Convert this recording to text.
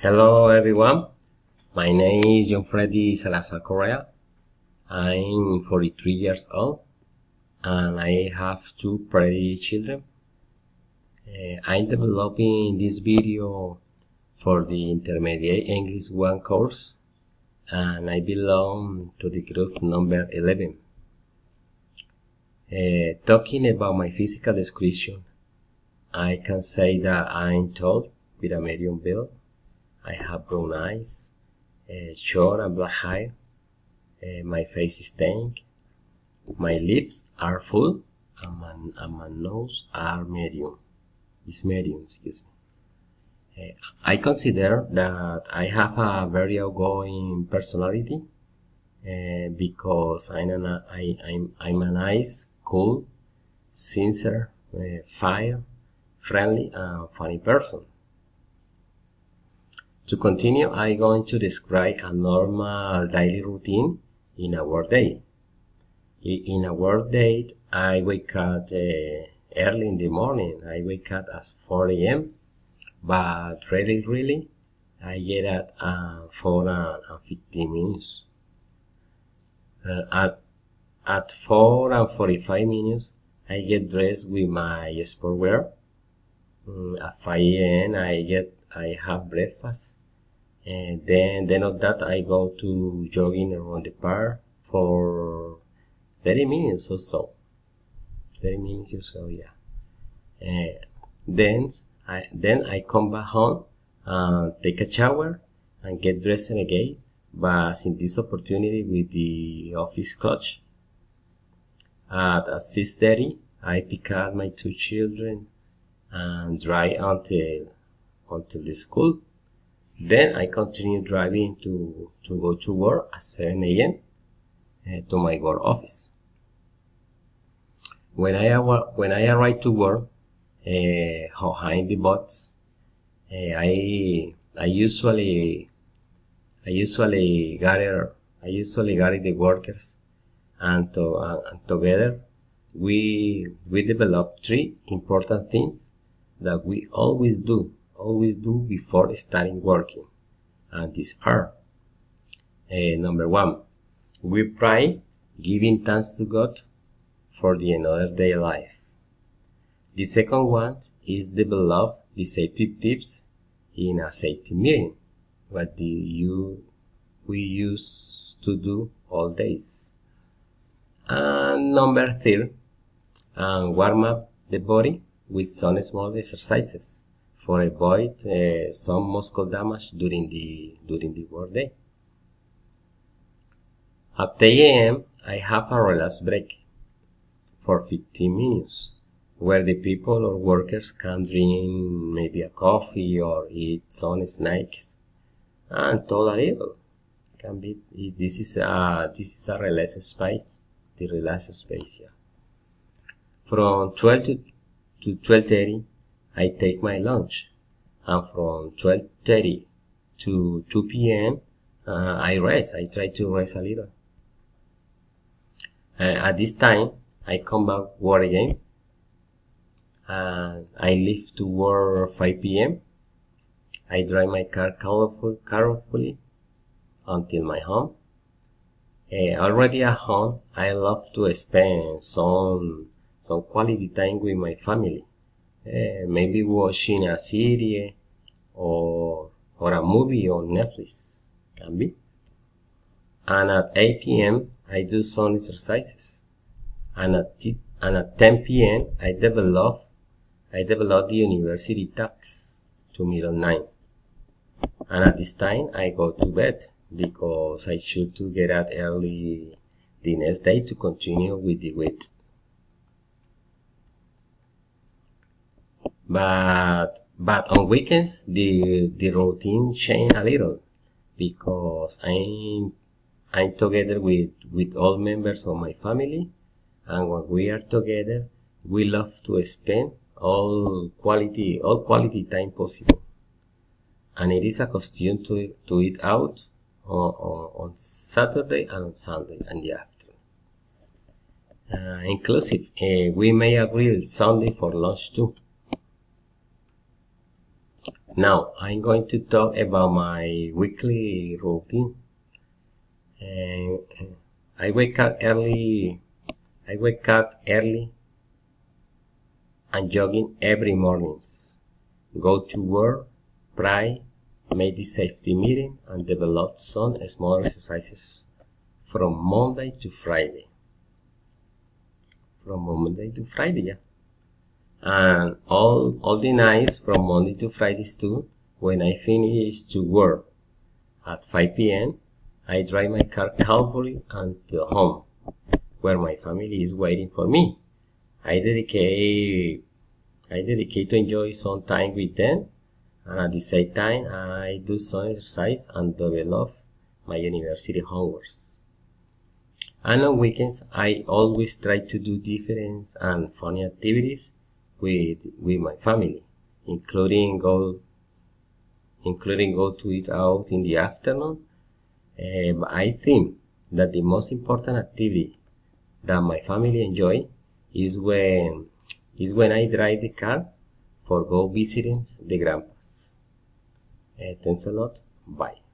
Hello everyone, my name is John Freddy Salazar Correa. I'm 43 years old and I have two pretty children. I'm developing this video for the Intermediate English 1 course and I belong to the group number 11. Talking about my physical description, I can say that I'm tall with a medium build. I have brown eyes, short and black hair. My face is thin. My lips are full, and my nose are medium. It's medium, excuse me. I consider that I have a very outgoing personality because I'm a nice, cool, sincere, fair, friendly, and funny person. To continue, I'm going to describe a normal daily routine in a workday. In a workday, I wake up early in the morning. I wake up at 4 a.m. But really, I get at 4 and 15 minutes. At 4 and 45 minutes, I get dressed with my sportwear. At 5 a.m., I have breakfast. And then of that, I go to jogging around the park for 30 minutes or so. 30 minutes or so, yeah. Then I come back home and take a shower and get dressed again. But in this opportunity with the office coach. At 6:30, I pick up my two children and drive until the school. Then I continue driving to go to work at 7 a.m. To my work office. When I arrive to work, behind the bus, I usually gather the workers, and together we develop three important things that we always do before starting working, and these are: number one, we pray, giving thanks to God for the another day life. The second one is develop the safety tips in a safety meeting, what we used to do all days. And number three, warm up the body with some small exercises for avoid some muscle damage during the workday. At 10 a.m., I have a relaxed break for 15 minutes, where the people or workers can drink maybe a coffee or eat some snacks and talk a little. This is a relaxed space, the relaxed space, yeah. From 12 to 12:30, I take my lunch, and from 12:30 to 2 p.m. I rest. I try to rest a little. At this time, I come back work again, and I leave to work 5 p.m. I drive my car carefully until my home. Already at home, I love to spend some quality time with my family. Maybe watching a series or a movie on Netflix, can be. And at 8 p.m. I do some exercises. And at 10 p.m. I develop the university tasks to middle 9. And at this time I go to bed because I should to get out early the next day to continue with the week. But on weekends the routine change a little because I'm together with all members of my family, and when we are together we love to spend all quality time possible, and it is a custom to eat out on Saturday and on Sunday in the afternoon. Inclusive, we may agree Sunday for lunch too. Now I'm going to talk about my weekly routine. And I wake up early. And jogging every mornings. Go to work, pray, make the safety meeting, and develop some small exercises from Monday to Friday. Yeah. And all the nights from Monday to Fridays too. When I finish to work at 5 p.m., I drive my car carefully until home, where my family is waiting for me. I dedicate to enjoy some time with them, and at the same time I do some exercise and develop my university homeworks. And on weekends I always try to do different and funny activities with my family, including go to eat out in the afternoon. But I think that the most important activity that my family enjoy is when I drive the car for go visiting the grandpas. Thanks a lot. Bye.